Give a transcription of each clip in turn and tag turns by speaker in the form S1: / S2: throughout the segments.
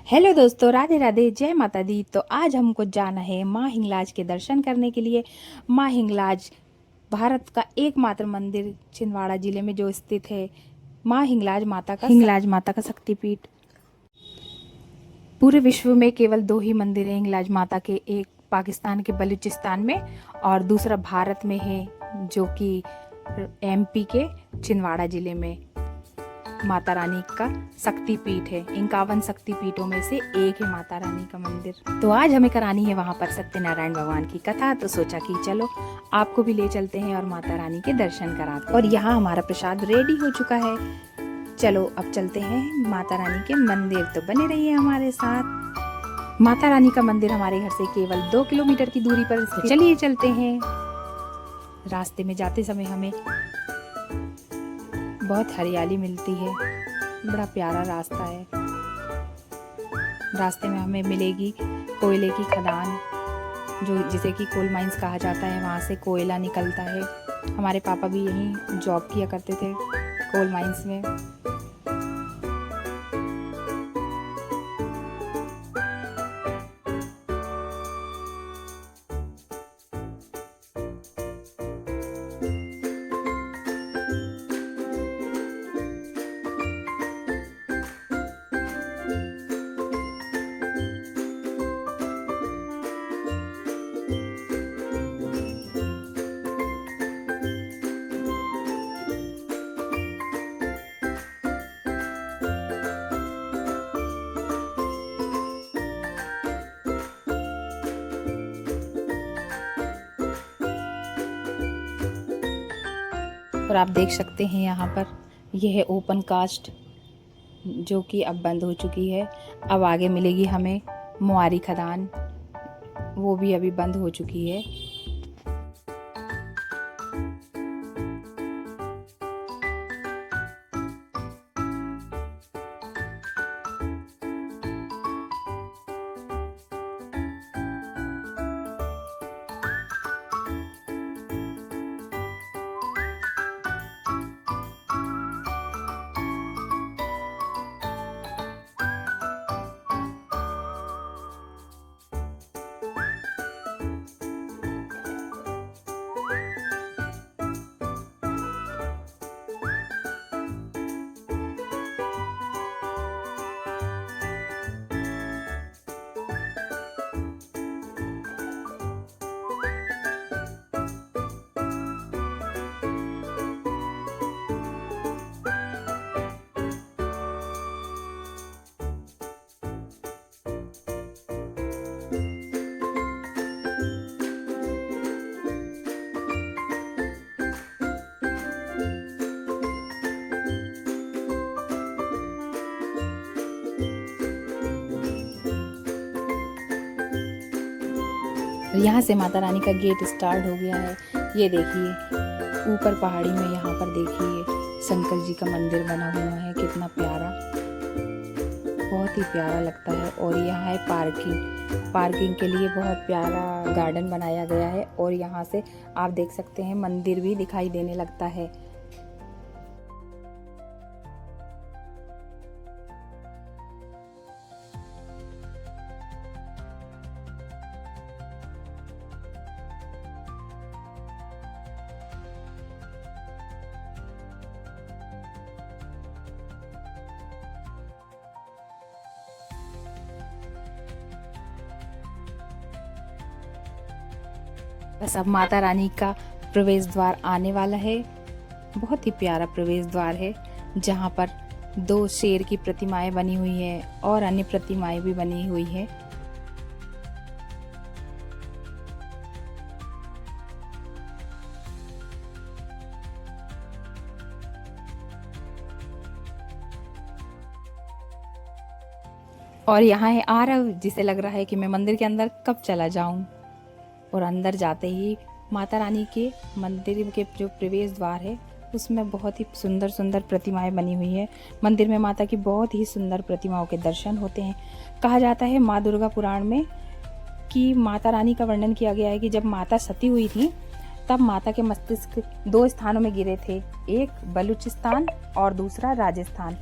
S1: Hello दोस्तों, राधे राधे, जय माता दी। तो आज हमको जाना है माँ हिंगलाज के दर्शन करने के लिए। माँ हिंगलाज भारत का एकमात्र मंदिर छिंदवाड़ा जिले में जो स्थित है। माँ हिंगलाज माता का शक्तिपीठ। पूरे विश्व में केवल दो ही मंदिर हैं हिंगलाज माता के, एक पाकिस्तान के बलूचिस्तान में और दूसरा भारत में है जो कि एमपी के छिंदवाड़ा जिले में। माता रानी का शक्तिपीठ है, 51 शक्तिपीठों में से एक है माता रानी का मंदिर। तो आज हमें करानी है वहां पर सत्यनारायण भगवान की कथा, तो सोचा कि चलो आपको भी ले चलते हैं और माता रानी के दर्शन कराते हैं। और यहाँ हमारा प्रसाद रेडी हो चुका है। चलो अब चलते हैं माता रानी के मंदिर, तो बने रहिए हमारे साथ। माता रानी का मंदिर हमारे घर से केवल 2 किलोमीटर की दूरी पर स्थित। चलिए चलते हैं। रास्ते में जाते समय हमें बहुत हरियाली मिलती है, बड़ा प्यारा रास्ता है। रास्ते में हमें मिलेगी कोयले की खदान, जो जिसे कि कोल माइंस कहा जाता है। वहाँ से कोयला निकलता है। हमारे पापा भी यहीं जॉब किया करते थे, कोल माइंस में। और आप देख सकते हैं यहाँ पर यह है ओपन कास्ट, जो कि अब बंद हो चुकी है। अब आगे मिलेगी हमें मुआरी खदान, वो भी अभी बंद हो चुकी है। यहाँ से माता रानी का गेट स्टार्ट हो गया है। ये देखिए ऊपर पहाड़ी में, यहाँ पर देखिए शंकर जी का मंदिर बना हुआ है, कितना प्यारा, बहुत ही प्यारा लगता है। और यहाँ है पार्किंग के लिए बहुत प्यारा गार्डन बनाया गया है। और यहाँ से आप देख सकते हैं मंदिर भी दिखाई देने लगता है। बस अब माता रानी का प्रवेश द्वार आने वाला है। बहुत ही प्यारा प्रवेश द्वार है, जहाँ पर 2 शेर की प्रतिमाएं बनी हुई हैं और अन्य प्रतिमाएं भी बनी हुई हैं। और यहाँ है आरव, जिसे लग रहा है कि मैं मंदिर के अंदर कब चला जाऊं। और अंदर जाते ही माता रानी के मंदिर के जो प्रवेश द्वार है, उसमें बहुत ही सुंदर सुंदर प्रतिमाएं बनी हुई है। मंदिर में माता की बहुत ही सुंदर प्रतिमाओं के दर्शन होते हैं। कहा जाता है माँ दुर्गा पुराण में कि माता रानी का वर्णन किया गया है कि जब माता सती हुई थी, तब माता के मस्तिष्क 2 स्थानों में गिरे थे, एक बलूचिस्तान और दूसरा राजस्थान।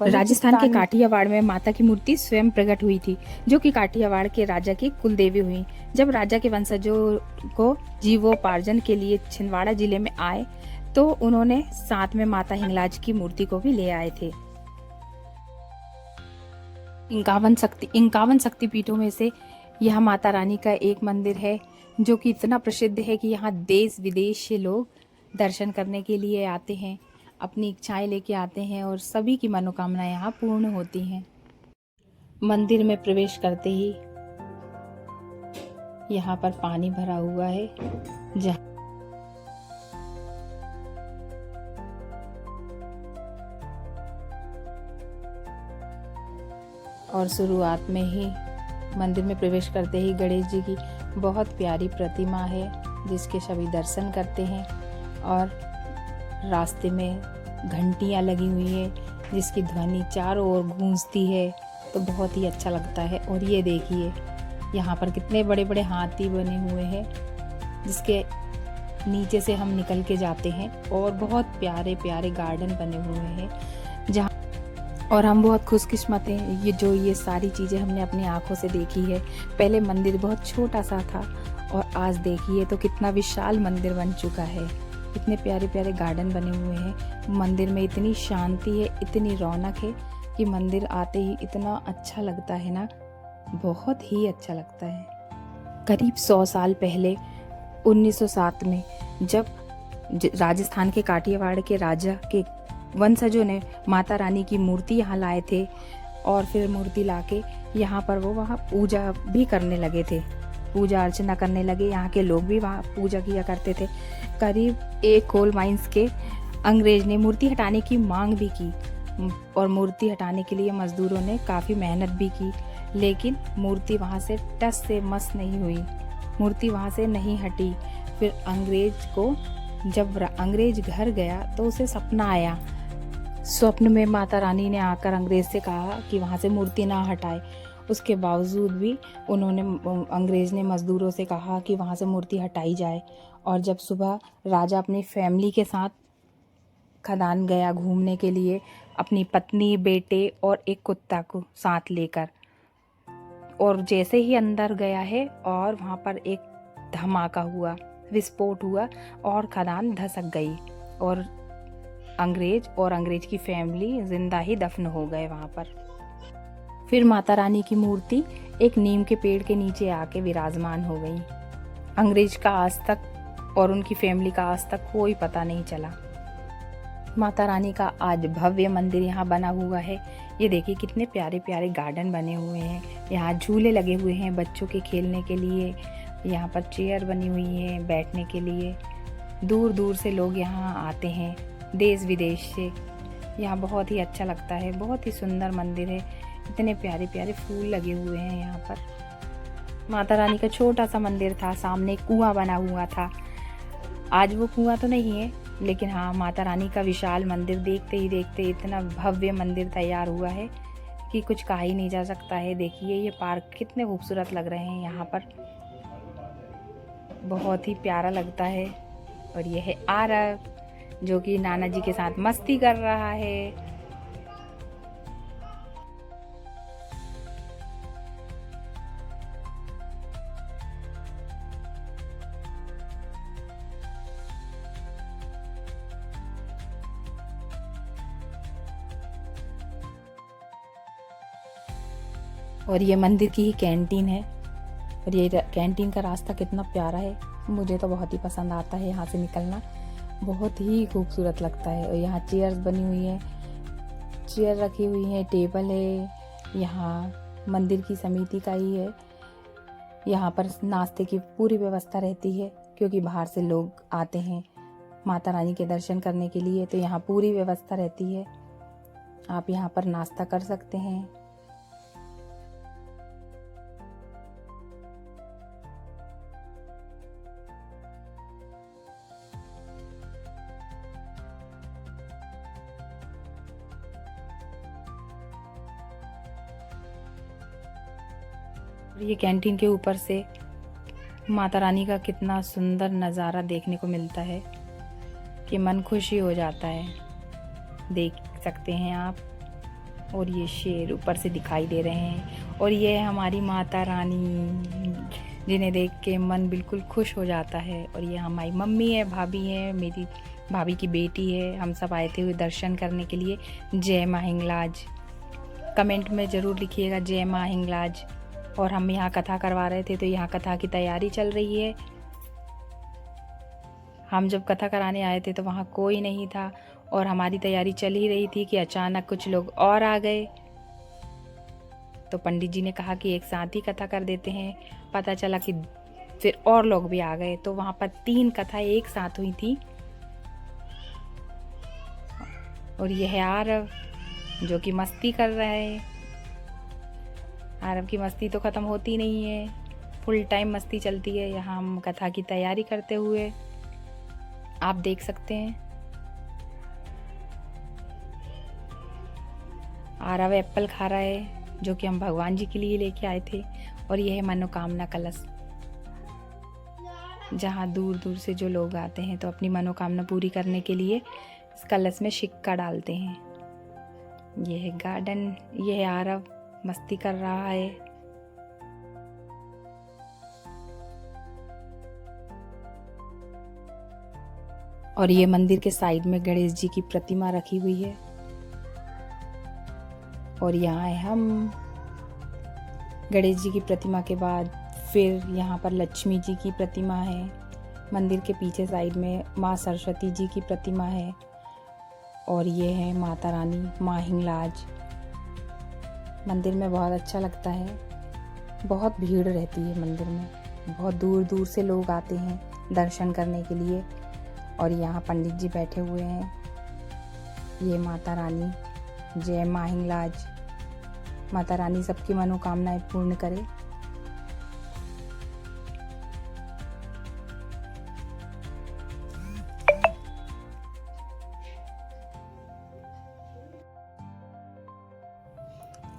S1: राजस्थान के काठियावाड़ में माता की मूर्ति स्वयं प्रकट हुई थी, जो कि काठियावाड़ के राजा की कुलदेवी हुई। जब राजा के वंशजों को जीवोपार्जन के लिए छिंदवाड़ा जिले में आए तो उन्होंने साथ में माता हिंगलाज की मूर्ति को भी ले आए थे। 51 शक्तिपीठों में से यह माता रानी का एक मंदिर है, जो कि इतना प्रसिद्ध है कि यहाँ देश विदेश से लोग दर्शन करने के लिए आते हैं, अपनी इच्छाएं लेके आते हैं और सभी की मनोकामनाएं यहाँ पूर्ण होती हैं। मंदिर में प्रवेश करते ही यहाँ पर पानी भरा हुआ है, जहाँ और शुरुआत में ही मंदिर में प्रवेश करते ही गणेश जी की बहुत प्यारी प्रतिमा है, जिसके सभी दर्शन करते हैं। और रास्ते में घंटियाँ लगी हुई है, जिसकी ध्वनि चारों ओर गूंजती है, तो बहुत ही अच्छा लगता है। और ये देखिए यहाँ पर कितने बड़े बड़े हाथी बने हुए हैं, जिसके नीचे से हम निकल के जाते हैं। और बहुत प्यारे प्यारे गार्डन बने हुए हैं जहाँ, और हम बहुत खुशकिस्मत हैं ये सारी चीज़ें हमने अपनी आंखों से देखी है। पहले मंदिर बहुत छोटा सा था और आज देखिए तो कितना विशाल मंदिर बन चुका है। इतने प्यारे प्यारे गार्डन बने हुए हैं। मंदिर में इतनी शांति है, इतनी रौनक है कि मंदिर आते ही इतना अच्छा लगता है ना, बहुत ही अच्छा लगता है। करीब 100 साल पहले 1907 में जब राजस्थान के काठियावाड़ के राजा के वंशजों ने माता रानी की मूर्ति यहाँ लाए थे और फिर मूर्ति लाके यहाँ पर वो वहाँ पूजा भी करने लगे थे, पूजा अर्चना करने लगे। यहाँ के लोग भी वहाँ पूजा किया करते थे। करीब एक कोल माइंस के अंग्रेज ने मूर्ति हटाने की मांग भी की और मूर्ति हटाने के लिए मजदूरों ने काफ़ी मेहनत भी की, लेकिन मूर्ति वहाँ से टस से मस नहीं हुई, मूर्ति वहाँ से नहीं हटी। फिर जब अंग्रेज घर गया तो उसे सपना आया। स्वप्न में माता रानी ने आकर अंग्रेज से कहा कि वहाँ से मूर्ति ना हटाए। उसके बावजूद भी अंग्रेज ने मजदूरों से कहा कि वहाँ से मूर्ति हटाई जाए। और जब सुबह राजा अपनी फैमिली के साथ खदान गया घूमने के लिए, अपनी पत्नी, बेटे और एक कुत्ता को साथ लेकर, और जैसे ही अंदर गया है और वहाँ पर एक धमाका हुआ, विस्फोट हुआ और खदान धसक गई और अंग्रेज की फैमिली जिंदा ही दफन हो गए वहाँ पर। फिर माता रानी की मूर्ति एक नीम के पेड़ के नीचे आके विराजमान हो गई। अंग्रेज का आज तक और उनकी फैमिली का आज तक कोई पता नहीं चला। माता रानी का आज भव्य मंदिर यहाँ बना हुआ है। ये देखिए कितने प्यारे प्यारे गार्डन बने हुए हैं, यहाँ झूले लगे हुए हैं बच्चों के खेलने के लिए, यहाँ पर चेयर बनी हुई है बैठने के लिए। दूर दूर से लोग यहाँ आते हैं, देश विदेश से। यहाँ बहुत ही अच्छा लगता है, बहुत ही सुंदर मंदिर है, इतने प्यारे प्यारे फूल लगे हुए हैं यहाँ पर। माता रानी का छोटा सा मंदिर था, सामने एक कुआं बना हुआ था। आज वो कुआं तो नहीं है, लेकिन हाँ, माता रानी का विशाल मंदिर देखते ही देखते इतना भव्य मंदिर तैयार हुआ है कि कुछ कहा ही नहीं जा सकता है। देखिए ये पार्क कितने खूबसूरत लग रहे हैं, यहाँ पर बहुत ही प्यारा लगता है। और ये है आरव, जो कि नाना जी के साथ मस्ती कर रहा है। और ये मंदिर की ही कैंटीन है, और ये कैंटीन का रास्ता कितना प्यारा है, मुझे तो बहुत ही पसंद आता है। यहाँ से निकलना बहुत ही खूबसूरत लगता है। और यहाँ चेयर्स बनी हुई हैं, चेयर रखी हुई हैं, टेबल है। यहाँ मंदिर की समिति का ही है। यहाँ पर नाश्ते की पूरी व्यवस्था रहती है, क्योंकि बाहर से लोग आते हैं माता रानी के दर्शन करने के लिए, तो यहाँ पूरी व्यवस्था रहती है। आप यहाँ पर नाश्ता कर सकते हैं। ये कैंटीन के ऊपर से माता रानी का कितना सुंदर नज़ारा देखने को मिलता है कि मन खुशी हो जाता है। देख सकते हैं आप और ये शेर ऊपर से दिखाई दे रहे हैं। और ये है हमारी माता रानी, जिन्हें देख के मन बिल्कुल खुश हो जाता है। और ये हमारी मम्मी है, भाभी है, मेरी भाभी की बेटी है। हम सब आए थे हुए दर्शन करने के लिए। जय माँ हिंगलाज। कमेंट में ज़रूर लिखिएगा जय माँ हिंगलाज। और हम यहाँ कथा करवा रहे थे, तो यहाँ कथा की तैयारी चल रही है। हम जब कथा कराने आए थे तो वहाँ कोई नहीं था, और हमारी तैयारी चल ही रही थी कि अचानक कुछ लोग और आ गए। तो पंडित जी ने कहा कि एक साथ ही कथा कर देते हैं। पता चला कि फिर और लोग भी आ गए, तो वहाँ पर 3 कथा एक साथ हुई थी। और यह है आरव, जो कि मस्ती कर रहा है। आरव की मस्ती तो ख़त्म होती नहीं है, फुल टाइम मस्ती चलती है। यहाँ हम कथा की तैयारी करते हुए आप देख सकते हैं। आरव एप्पल खा रहा है, जो कि हम भगवान जी के लिए लेके आए थे। और यह है मनोकामना कलश, जहाँ दूर दूर से जो लोग आते हैं तो अपनी मनोकामना पूरी करने के लिए इस कलश में सिक्का डालते हैं। यह है गार्डन, यह है आरव मस्ती कर रहा है। और ये मंदिर के साइड में गणेश जी की प्रतिमा रखी हुई है। और यहाँ है हम। गणेश जी की प्रतिमा के बाद फिर यहाँ पर लक्ष्मी जी की प्रतिमा है। मंदिर के पीछे साइड में माँ सरस्वती जी की प्रतिमा है। और ये है माता रानी, माँ हिंगलाज। मंदिर में बहुत अच्छा लगता है, बहुत भीड़ रहती है मंदिर में। बहुत दूर दूर से लोग आते हैं दर्शन करने के लिए। और यहाँ पंडित जी बैठे हुए हैं। ये माता रानी, जय माँ हिंगलाज। माता रानी सबकी मनोकामनाएं पूर्ण करे।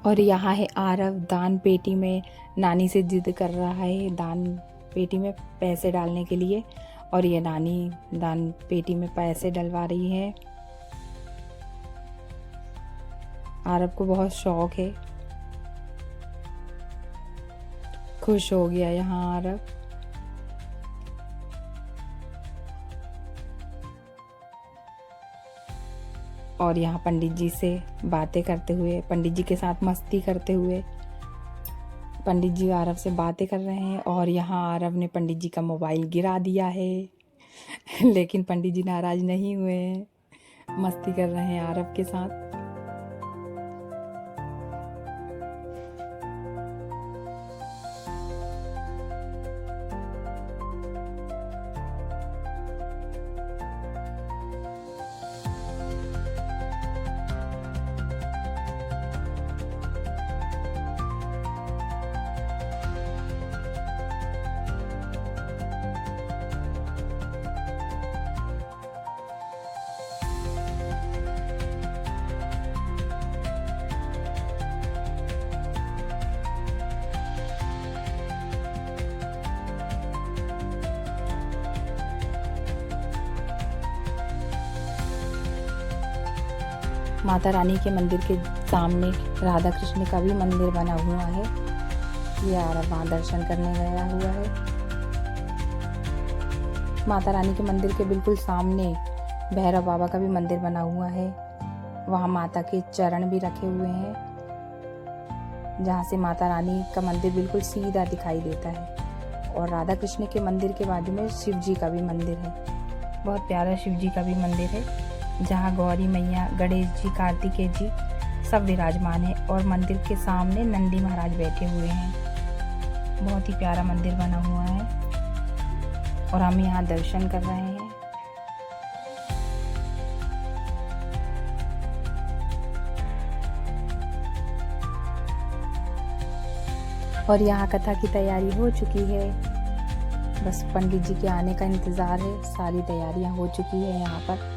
S1: और यहाँ है आरव, दान पेटी में नानी से जिद कर रहा है दान पेटी में पैसे डालने के लिए। और ये नानी दान पेटी में पैसे डलवा रही है। आरव को बहुत शौक है, खुश हो गया यहाँ आरव। और यहाँ पंडित जी से बातें करते हुए, पंडित जी के साथ मस्ती करते हुए पंडित जी आरव से बातें कर रहे हैं। और यहाँ आरव ने पंडित जी का मोबाइल गिरा दिया है लेकिन पंडित जी नाराज नहीं हुए हैं, मस्ती कर रहे हैं आरव के साथ। माता रानी के मंदिर के सामने राधा कृष्ण का भी मंदिर बना हुआ है। ये आरव वहाँ दर्शन करने गया हुआ है। माता रानी के मंदिर के बिल्कुल सामने भैरव बाबा का भी मंदिर बना हुआ है। वहाँ माता के चरण भी रखे हुए हैं, जहाँ से माता रानी का मंदिर बिल्कुल सीधा दिखाई देता है। और राधा कृष्ण के मंदिर के बाजू में शिव जी का भी मंदिर है। बहुत प्यारा शिव जी का भी मंदिर है, जहाँ गौरी मैया, गणेश जी, कार्तिकेय जी सब विराजमान है। और मंदिर के सामने नंदी महाराज बैठे हुए हैं। बहुत ही प्यारा मंदिर बना हुआ है और हम यहाँ दर्शन कर रहे हैं। और यहाँ कथा की तैयारी हो चुकी है, बस पंडित जी के आने का इंतज़ार है। सारी तैयारियाँ हो चुकी है यहाँ पर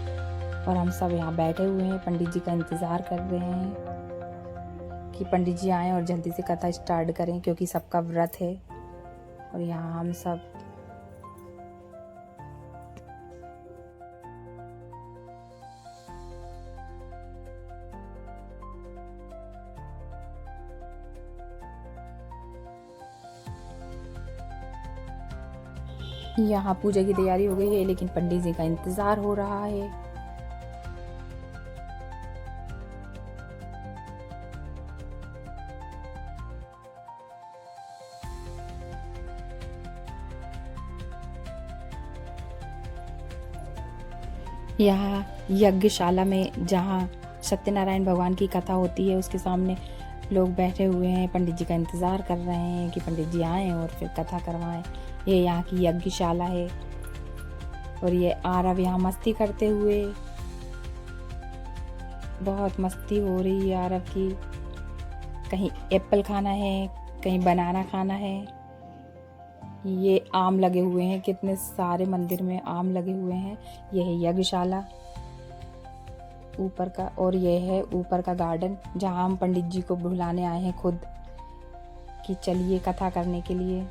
S1: और हम सब यहाँ बैठे हुए हैं, पंडित जी का इंतज़ार कर रहे हैं कि पंडित जी आएँ और जल्दी से कथा स्टार्ट करें, क्योंकि सबका व्रत है। और यहाँ हम सब यहाँ पूजा की तैयारी हो गई है, लेकिन पंडित जी का इंतजार हो रहा है। यहाँ यज्ञशाला में जहाँ सत्यनारायण भगवान की कथा होती है, उसके सामने लोग बैठे हुए हैं, पंडित जी का इंतज़ार कर रहे हैं कि पंडित जी आएँ और फिर कथा करवाएं। ये यहाँ की यज्ञशाला है और ये आरव यहाँ मस्ती करते हुए, बहुत मस्ती हो रही है आरव की। कहीं एप्पल खाना है, कहीं बनाना खाना है। ये आम लगे हुए हैं, कितने सारे मंदिर में आम लगे हुए हैं। यह है यज्ञशाला ऊपर का, और यह है ऊपर का गार्डन जहाँ हम पंडित जी को बुलाने आए हैं खुद कि चलिए कथा करने के लिए।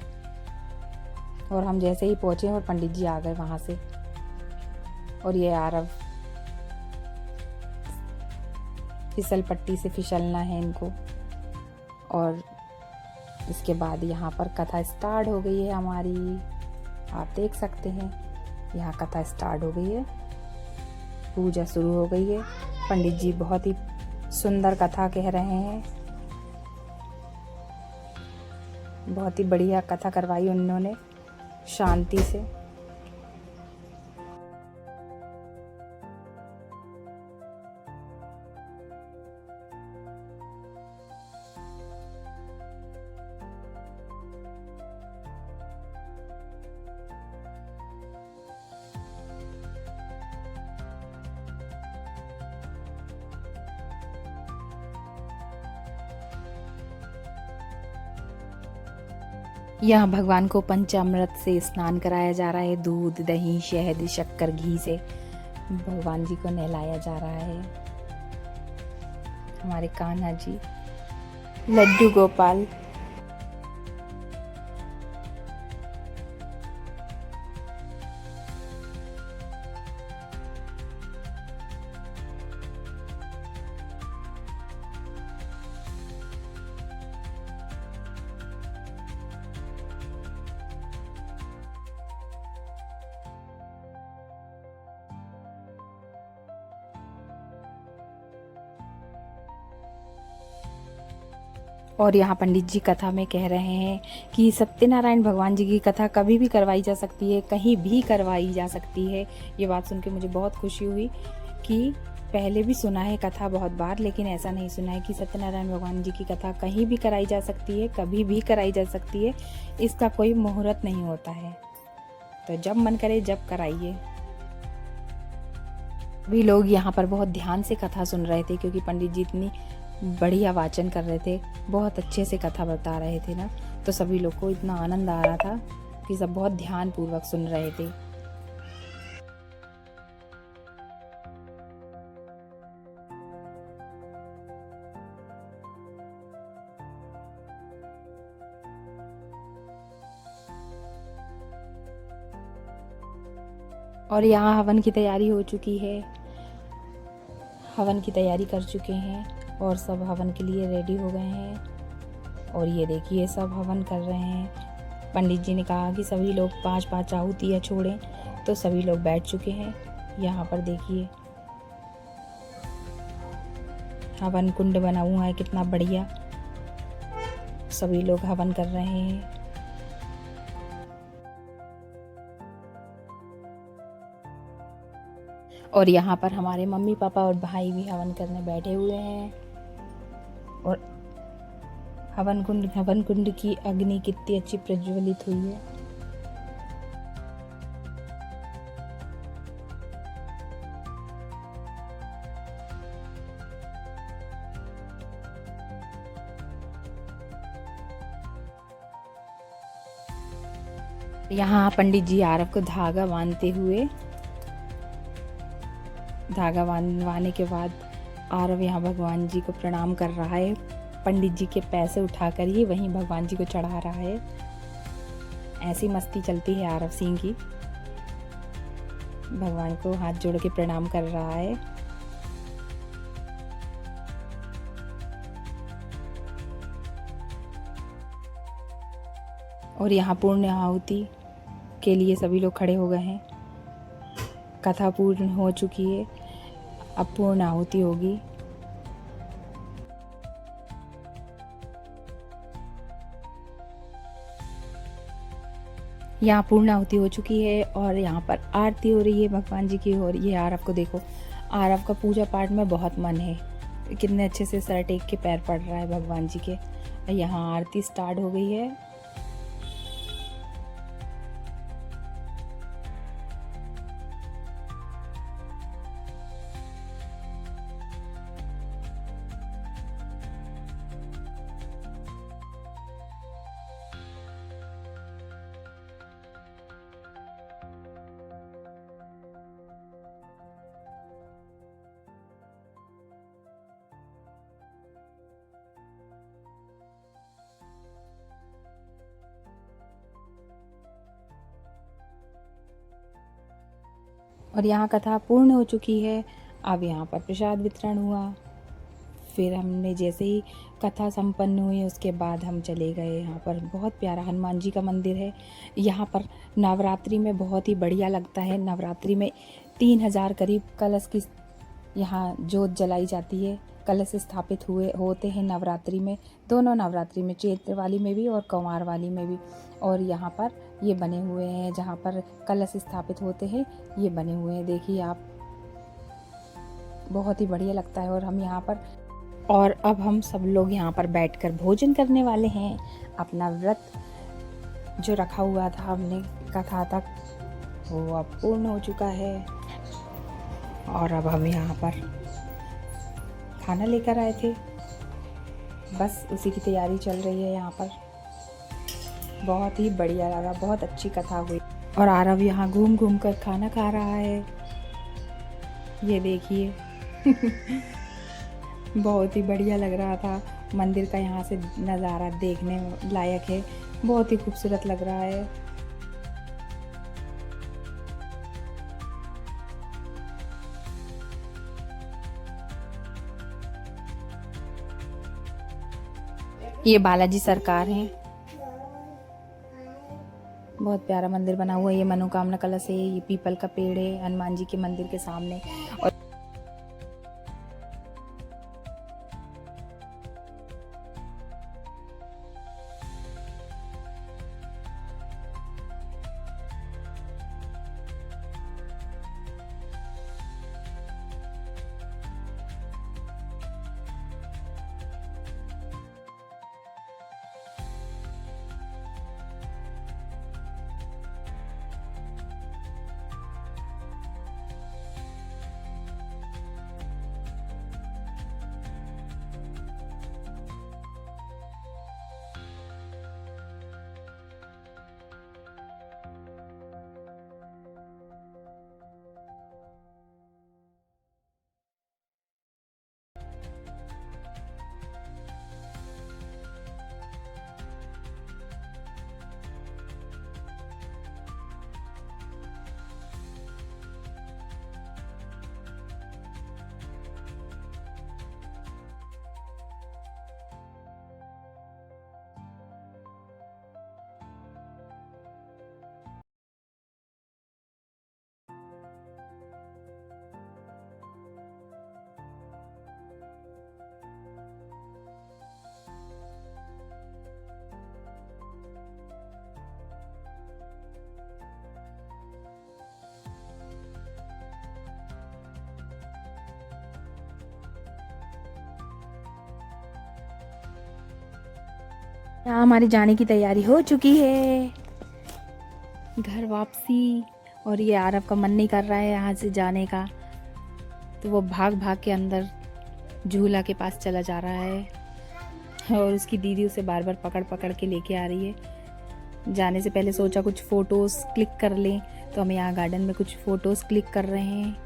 S1: और हम जैसे ही पहुँचे और पंडित जी आ गए वहाँ से। और ये आरव, फिसल पट्टी से फिसलना है इनको। और इसके बाद यहाँ पर कथा स्टार्ट हो गई है हमारी। आप देख सकते हैं यहाँ कथा स्टार्ट हो गई है, पूजा शुरू हो गई है। पंडित जी बहुत ही सुंदर कथा कह रहे हैं, बहुत ही बढ़िया कथा करवाई उन्होंने शांति से। यहाँ भगवान को पंचामृत से स्नान कराया जा रहा है। दूध, दही, शहद, शक्कर, घी से भगवान जी को नहलाया जा रहा है। हमारे कान्हा जी, लड्डू गोपाल। और यहाँ पंडित जी कथा में कह रहे हैं कि सत्यनारायण भगवान जी की कथा कभी भी करवाई जा सकती है, कहीं भी करवाई जा सकती है। ये बात सुन के मुझे बहुत खुशी हुई कि पहले भी सुना है कथा बहुत बार, लेकिन ऐसा नहीं सुना है कि सत्यनारायण भगवान जी की कथा कहीं भी कराई जा सकती है, कभी भी कराई जा सकती है। इसका कोई मुहूर्त नहीं होता है, तो जब मन करे जब कराइए। भी लोग यहाँ पर बहुत ध्यान से कथा सुन रहे थे, क्योंकि पंडित जी इतनी बढ़िया वाचन कर रहे थे, बहुत अच्छे से कथा बता रहे थे ना, तो सभी लोग को इतना आनंद आ रहा था कि सब बहुत ध्यान पूर्वक सुन रहे थे। और यहाँ हवन की तैयारी हो चुकी है, हवन की तैयारी कर चुके हैं और सब हवन के लिए रेडी हो गए हैं। और ये देखिए सब हवन कर रहे हैं। पंडित जी ने कहा कि सभी लोग 5-5 आहुतियाँ छोड़ें, तो सभी लोग बैठ चुके हैं। यहाँ पर देखिए हवन कुंड बना हुआ है, कितना बढ़िया। सभी लोग हवन कर रहे हैं। और यहाँ पर हमारे मम्मी पापा और भाई भी हवन करने बैठे हुए हैं। और हवन कुंड की अग्नि कितनी अच्छी प्रज्वलित हुई है। यहाँ पंडित जी आरव को धागा बांधवाने के बाद आरव यहाँ भगवान जी को प्रणाम कर रहा है। पंडित जी के पैसे उठाकर ही वहीं भगवान जी को चढ़ा रहा है। ऐसी मस्ती चलती है आरव सिंह की। भगवान को हाथ जोड़ के प्रणाम कर रहा है। और यहाँ पूर्ण आहुति के लिए सभी लोग खड़े हो गए हैं। कथा पूर्ण हो चुकी है, अब पूर्ण आहुति होगी। यहाँ पूर्ण आहुति हो चुकी है और यहाँ पर आरती हो रही है भगवान जी की। और ये आरव को देखो, आरव का पूजा पाठ में बहुत मन है, कितने अच्छे से सर टेक के पैर पड़ रहा है भगवान जी के। यहाँ आरती स्टार्ट हो गई है। और यहाँ कथा पूर्ण हो चुकी है। अब यहाँ पर प्रसाद वितरण हुआ। फिर हमने जैसे ही कथा संपन्न हुई उसके बाद हम चले गए। यहाँ पर बहुत प्यारा हनुमान जी का मंदिर है। यहाँ पर नवरात्रि में बहुत ही बढ़िया लगता है। नवरात्रि में 3000 करीब कलश की यहाँ जोत जलाई जाती है। कलश स्थापित होते हैं नवरात्रि में, दोनों नवरात्रि में, चैत्र वाली में भी और कुंवार वाली में भी। और यहाँ पर ये बने हुए हैं जहाँ पर कलश स्थापित होते हैं, ये बने हुए हैं, देखिए आप, बहुत ही बढ़िया लगता है। और हम यहाँ पर, और अब हम सब लोग यहाँ पर बैठकर भोजन करने वाले हैं। अपना व्रत जो रखा हुआ था हमने कथा तक, वो अब पूर्ण हो चुका है। और अब हम यहाँ पर खाना लेकर आए थे, बस उसी की तैयारी चल रही है यहाँ पर। बहुत ही बढ़िया लगा, बहुत अच्छी कथा हुई। और आरव यहाँ घूम घूम कर खाना खा रहा है, ये देखिए। बहुत ही बढ़िया लग रहा था। मंदिर का यहाँ से नज़ारा देखने लायक है, बहुत ही खूबसूरत लग रहा है। ये बालाजी सरकार हैं, बहुत प्यारा मंदिर बना हुआ है। ये मनोकामना कलश है, ये पीपल का पेड़ है हनुमान जी के मंदिर के सामने। और यहाँ हमारी जाने की तैयारी हो चुकी है, घर वापसी। और ये आरव का मन नहीं कर रहा है यहाँ से जाने का, तो वो भाग भाग के अंदर झूला के पास चला जा रहा है। और उसकी दीदी उसे बार बार पकड़ पकड़ के लेके आ रही है। जाने से पहले सोचा कुछ फ़ोटोज़ क्लिक कर लें, तो हम यहाँ गार्डन में कुछ फ़ोटोज़ क्लिक कर रहे हैं।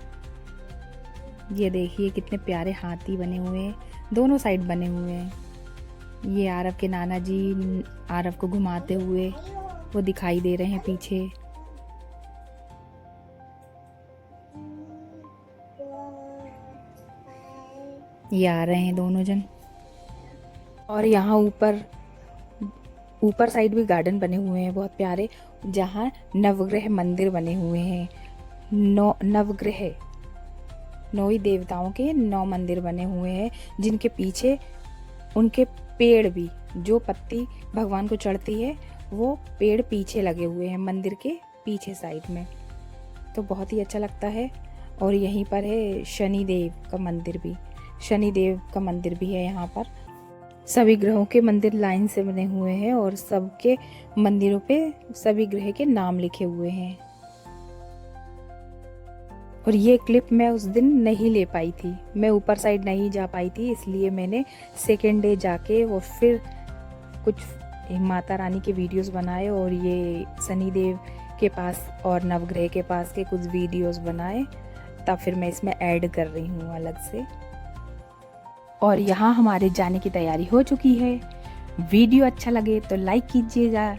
S1: ये देखिए कितने प्यारे हाथी बने हुए हैं, दोनों साइड बने हुए हैं। ये आरव के नाना जी आरव को घुमाते हुए वो दिखाई दे रहे हैं पीछे। ये आ रहे हैं दोनों जन। और यहाँ ऊपर साइड भी गार्डन बने हुए हैं बहुत प्यारे। जहाँ नवग्रह मंदिर बने हुए हैं। नवग्रह 9 ही देवताओं के 9 मंदिर बने हुए हैं, जिनके पीछे उनके पेड़ भी, जो पत्ती भगवान को चढ़ती है वो पेड़ पीछे लगे हुए हैं मंदिर के पीछे साइड में, तो बहुत ही अच्छा लगता है। और यहीं पर है शनिदेव का मंदिर भी, शनिदेव का मंदिर भी है यहाँ पर। सभी ग्रहों के मंदिर लाइन से बने हुए हैं और सबके मंदिरों पे सभी ग्रह के नाम लिखे हुए हैं। और ये क्लिप मैं उस दिन नहीं ले पाई थी, मैं ऊपर साइड नहीं जा पाई थी, इसलिए मैंने सेकेंड डे जाके वो फिर कुछ माता रानी के वीडियोस बनाए और ये शनिदेव के पास और नवग्रह के पास के कुछ वीडियोस बनाए, तब फिर मैं इसमें ऐड कर रही हूँ अलग से। और यहाँ हमारे जाने की तैयारी हो चुकी है। वीडियो अच्छा लगे तो लाइक कीजिएगा,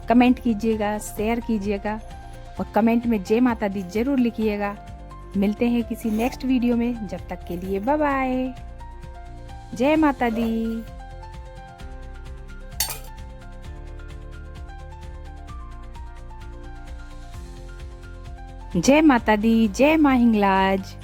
S1: कमेंट कीजिएगा, शेयर कीजिएगा और कमेंट में जय माता दी जरूर लिखिएगा। मिलते हैं किसी नेक्स्ट वीडियो में, जब तक के लिए बाय बाय। जय माता दी। जय माता दी, जय माँ हिंगलाज।